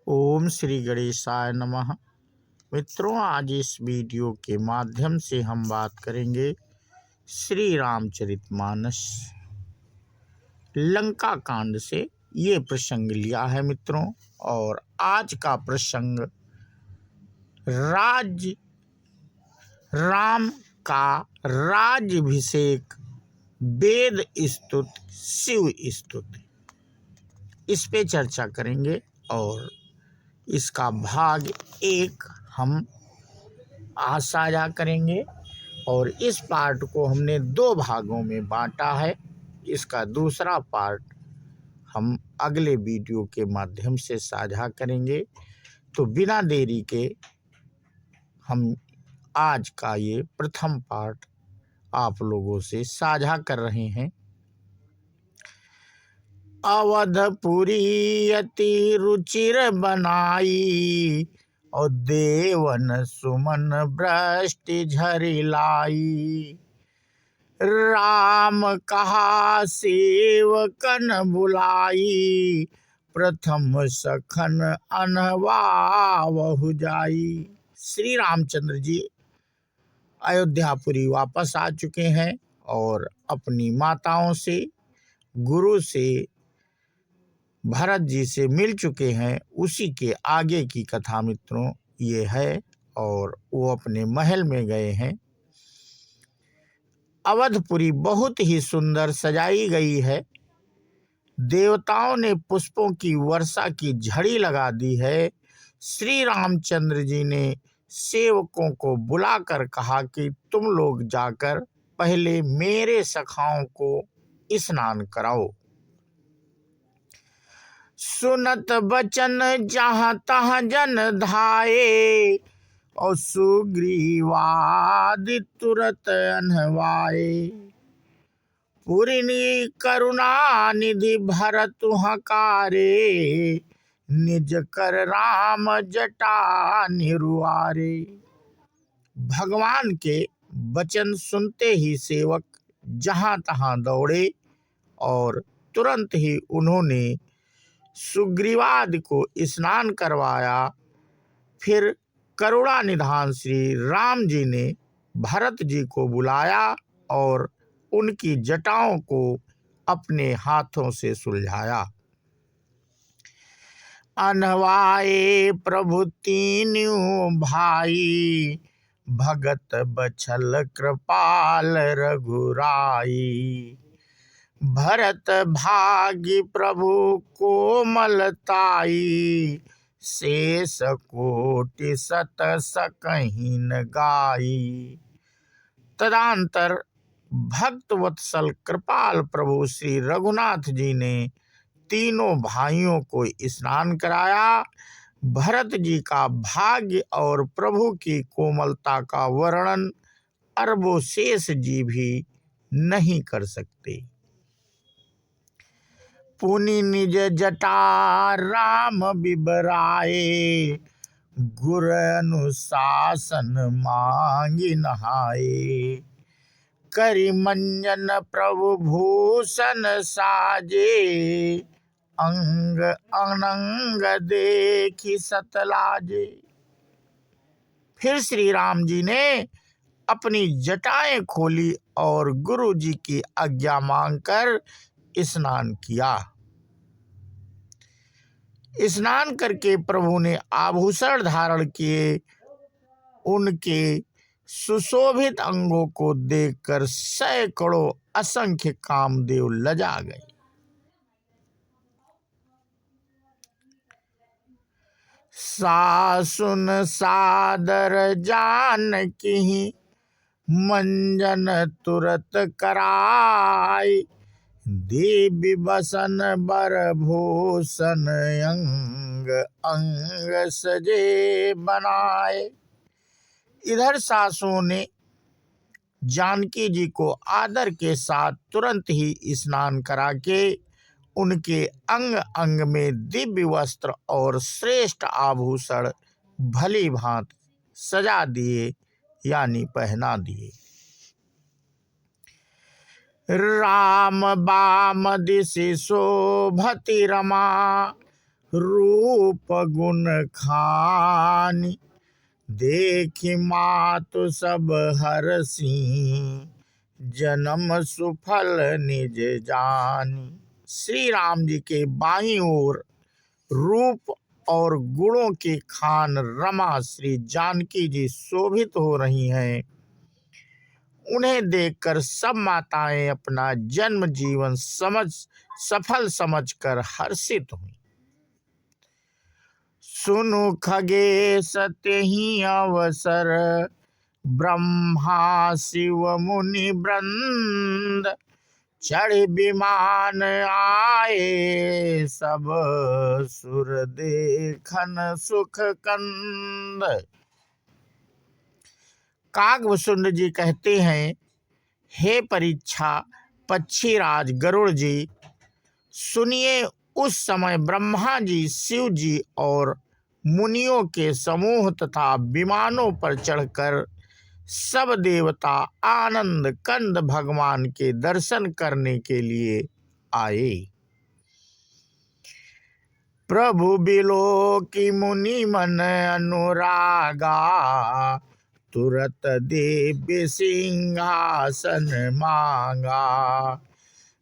ओम श्री गणेशाय नमः। मित्रों, आज इस वीडियो के माध्यम से हम बात करेंगे श्री रामचरितमानस लंका कांड से। ये प्रसंग लिया है मित्रों। और आज का प्रसंग राम का राज्याभिषेक, वेद स्तुत, शिव स्तुत, इस पे चर्चा करेंगे। और इसका भाग 1 हम आज साझा करेंगे। और इस पार्ट को हमने 2 भागों में बांटा है। इसका दूसरा पार्ट हम अगले वीडियो के माध्यम से साझा करेंगे। तो बिना देरी के हम आज का ये प्रथम पार्ट आप लोगों से साझा कर रहे हैं। अवधपुरी अति रुचिर बनाई, और देवन सुमन वृष्टि झरि लाई। राम कहा सेवकन बुलाई, प्रथम सखन अनवावहु जाई। श्री रामचंद्र जी अयोध्यापुरी वापस आ चुके हैं और अपनी माताओं से, गुरु से, भरत जी से मिल चुके हैं। उसी के आगे की कथा मित्रों ये है। और वो अपने महल में गए हैं। अवधपुरी बहुत ही सुंदर सजाई गई है। देवताओं ने पुष्पों की वर्षा की झड़ी लगा दी है। श्री रामचंद्र जी ने सेवकों को बुलाकर कहा कि तुम लोग जाकर पहले मेरे सखाओं को स्नान कराओ। सुनत बचन जहाँ तहाँ जन धाये, और सुग्रीवादि तुरत अनवाए। पुरिनी करुणा निधि भरत हकारे, निज कर राम जटा निरुआरे। भगवान के वचन सुनते ही सेवक जहाँ तहाँ दौड़े और तुरंत ही उन्होंने सुग्रीवादि को स्नान करवाया। फिर करुणा निधान श्री राम जी ने भरत जी को बुलाया और उनकी जटाओं को अपने हाथों से सुलझाया। अनवाए प्रभु तीनों भाई, भगत बछल कृपाल रघुराई। भरत भाग्य प्रभु कोमलताई, शेष कोटि सत सकहिन गाई। तदंतर भक्त वत्सल कृपाल प्रभु श्री रघुनाथ जी ने तीनों भाइयों को स्नान कराया। भरत जी का भाग्य और प्रभु की कोमलता का वर्णन अरबों शेष जी भी नहीं कर सकते। पुनि निज जटा राम बिबराए, गुर अनुशासन मांगी नहाए। करि मंजन प्रभु भूषण साजे, अंग अनंग देखी सतलाजे। फिर श्री राम जी ने अपनी जटाएं खोली और गुरु जी की आज्ञा मांगकर स्नान किया। स्नान करके प्रभु ने आभूषण धारण किए। उनके सुशोभित अंगों को देखकर सैकड़ों असंख्य कामदेव लजा गए। सासुन सादर जानकी, मंजन तुरत कराई। देवी बसन बर भूषण, अंग अंग सजे बनाए। इधर सासुओं ने जानकी जी को आदर के साथ तुरंत ही स्नान करा के उनके अंग अंग में दिव्य वस्त्र और श्रेष्ठ आभूषण भली भांति सजा दिए, यानी पहना दिए। राम बाम दिशि शोभति रमा, रूप गुण खानी, देखी मातु सब हरसी, जन्म सुफल निज जानी। श्री राम जी के बाईं ओर रूप और गुणों की खान रमा श्री जानकी जी शोभित हो रही हैं। उन्हें देखकर सब माताएं अपना जन्म जीवन सफल समझकर हर्षित हुई। सुनु खगेश तेहि अवसर, ब्रह्मा शिव मुनि वृंद, चढ़ विमान आए सब, सुर देखन सुख कंद। कागभूषुंड जी कहते हैं, हे परीक्षा पक्षीराज गरुड़ जी, सुनिए उस समय ब्रह्मा जी, शिव जी और मुनियों के समूह तथा विमानों पर चढ़कर सब देवता आनंद कंद भगवान के दर्शन करने के लिए आए। प्रभु बिलो की मुनि मन अनुरागा, तुरत दिव्य सिंहासन मांगा,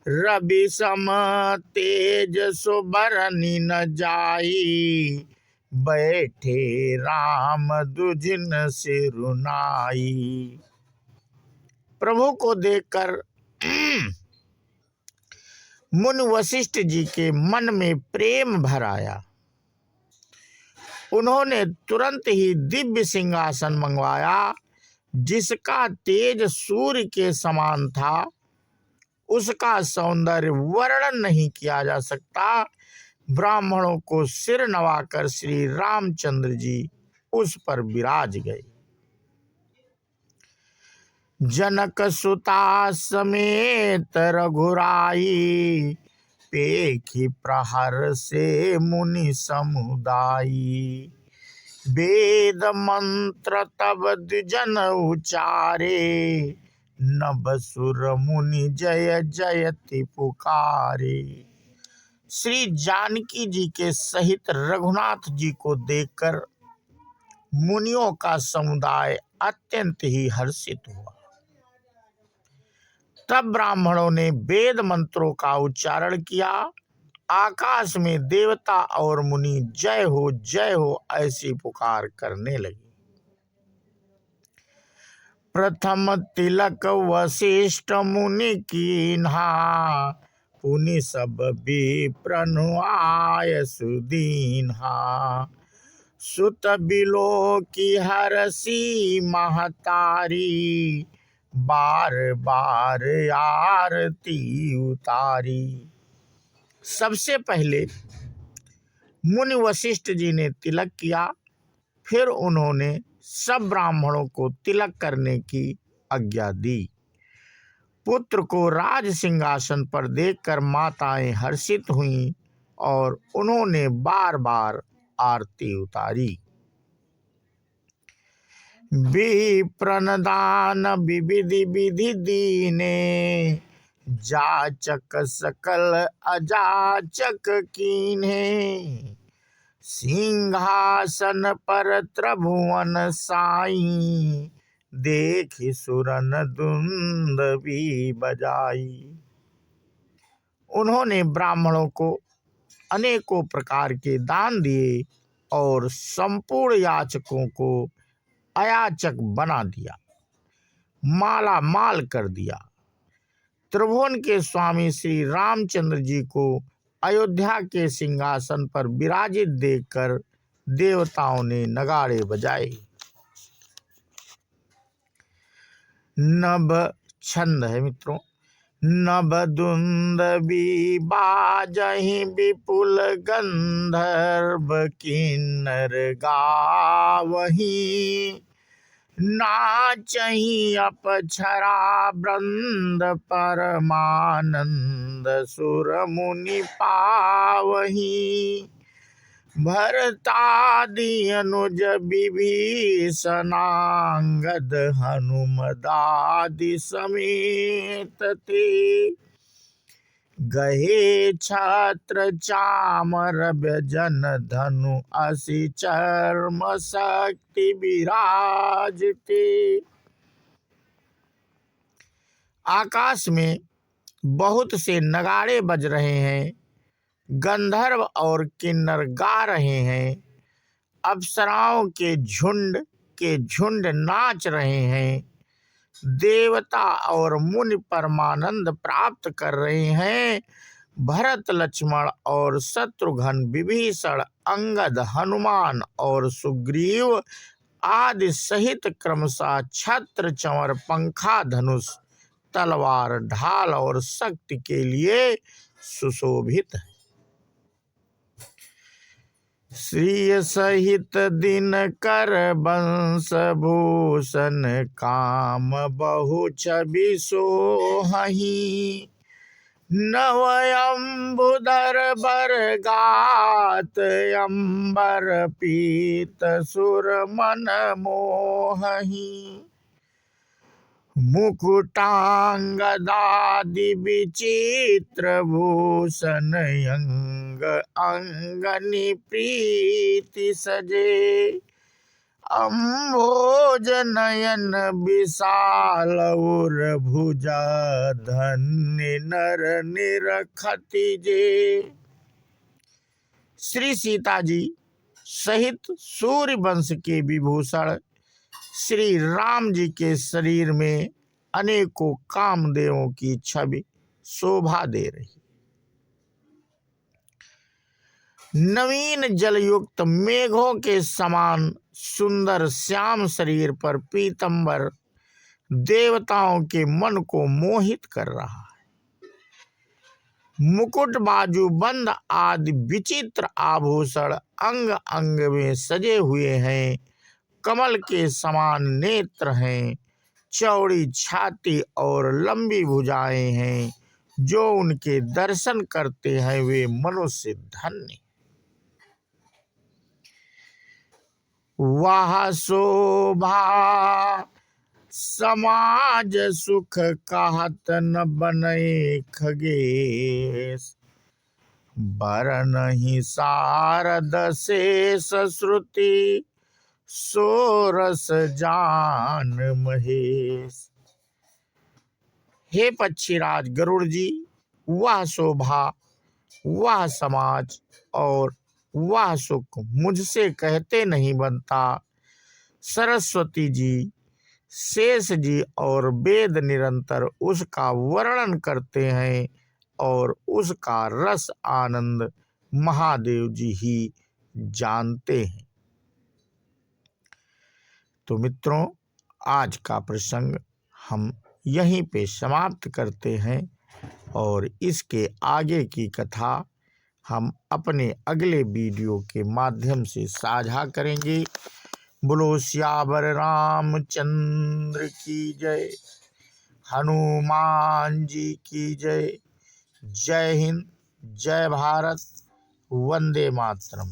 रवि सम तेज सुबरनि न जाई, बैठे राम दुजिन सिरुनाई। प्रभु को देखकर मुनि वशिष्ठ जी के मन में प्रेम भर आया। उन्होंने तुरंत ही दिव्य सिंहासन मंगवाया, जिसका तेज सूर्य के समान था। उसका सौंदर्य वर्णन नहीं किया जा सकता। ब्राह्मणों को सिर नवाकर श्री रामचंद्र जी उस पर विराज गए। जनक सुता समेत रघुराई, पेखी प्रहर से मुनि समुदायी, वेद मंत्र तब द्विजन उचारे, नभ सुर मुनि जय जयति पुकारे। श्री जानकी जी के सहित रघुनाथ जी को देखकर मुनियों का समुदाय अत्यंत ही हर्षित हुआ। तब ब्राह्मणों ने वेद मंत्रों का उच्चारण किया। आकाश में देवता और मुनि जय हो ऐसी पुकार करने लगे। प्रथम तिलक वशिष्ठ मुनि कीन्हा, पुनि सब विप्रनु आय सुदीन्हा, सुत बिलो की हरसी महतारी, बार बार आरती उतारी। सबसे पहले मुनि वशिष्ठ जी ने तिलक किया, फिर उन्होंने सब ब्राह्मणों को तिलक करने की आज्ञा दी। पुत्र को राज सिंहासन पर देखकर माताएं हर्षित हुईं और उन्होंने बार बार आरती उतारी। विप्रनदान विविधि विधि दीने, जाचक सकल अजाचक कीन्हे, सिंहासन पर त्रिभुवन साई, देखि सुरन दुंदुभी बजाई। उन्होंने ब्राह्मणों को अनेकों प्रकार के दान दिए और संपूर्ण याचकों को अयाचक बना दिया, माला माल कर दिया। त्रिभुवन के स्वामी श्री रामचंद्र जी को अयोध्या के सिंहासन पर विराजित देखकर देवताओं ने नगाड़े बजाए। नभ छंद है मित्रों। नभ दुंदुभी बाजहि विपुल गंधर्व किन्नर गावही, नाचहि अपक्षरा वृंद परमानंद सुर मुनि पावही, भरतादि अनुज विभीषणांगद हनुमदादि समेत ते, गहे छत्र चामर व्यजन धनु असि चर्म शक्ति विराजते। आकाश में बहुत से नगाड़े बज रहे हैं, गंधर्व और किन्नर गा रहे हैं, अप्सराओं के झुंड नाच रहे हैं, देवता और मुनि परमानंद प्राप्त कर रहे हैं। भरत लक्ष्मण और शत्रुघ्न विभीषण अंगद हनुमान और सुग्रीव आदि सहित क्रमशः छत्र चंवर पंखा धनुष तलवार ढाल और शक्ति के लिए सुशोभित है। श्री सहित दिन कर बंश भूषण काम बहु छवि सोहहि। नवयंबुधर बर गात अंबर पीत सुर मन मोहहि। मुकुटांगदादि विचित्र भूषण अंग अंगनि प्रीति सजे। अम्भोज नयन विशाल उर भुजा धन्य नर निरखति जे। श्री सीता जी सहित सूर्य वंश के विभूषण श्री राम जी के शरीर में अनेकों कामदेवों की छवि शोभा दे रही। नवीन जलयुक्त मेघों के समान सुंदर श्याम शरीर पर पीतंबर देवताओं के मन को मोहित कर रहा है। मुकुट बाजूबंद आदि विचित्र आभूषण अंग अंग में सजे हुए हैं। कमल के समान नेत्र हैं, चौड़ी छाती और लंबी भुजाएं हैं। जो उनके दर्शन करते हैं वे मनुष्य धन्य। वाह शोभा समाज सुख कहत न बने खगेश। बरनहि शारद शेष श्रुति सोरस जान महेश। हे पक्षीराज गरुड़ जी, वह शोभा, वह समाज और वह सुख मुझसे कहते नहीं बनता। सरस्वती जी, शेष जी और वेद निरंतर उसका वर्णन करते हैं और उसका रस आनंद महादेव जी ही जानते हैं। तो मित्रों, आज का प्रसंग हम यहीं पे समाप्त करते हैं और इसके आगे की कथा हम अपने अगले वीडियो के माध्यम से साझा करेंगे। बोलो सियावर रामचंद्र की जय, हनुमान जी की जय। जय हिंद, जय भारत, वंदे मातरम।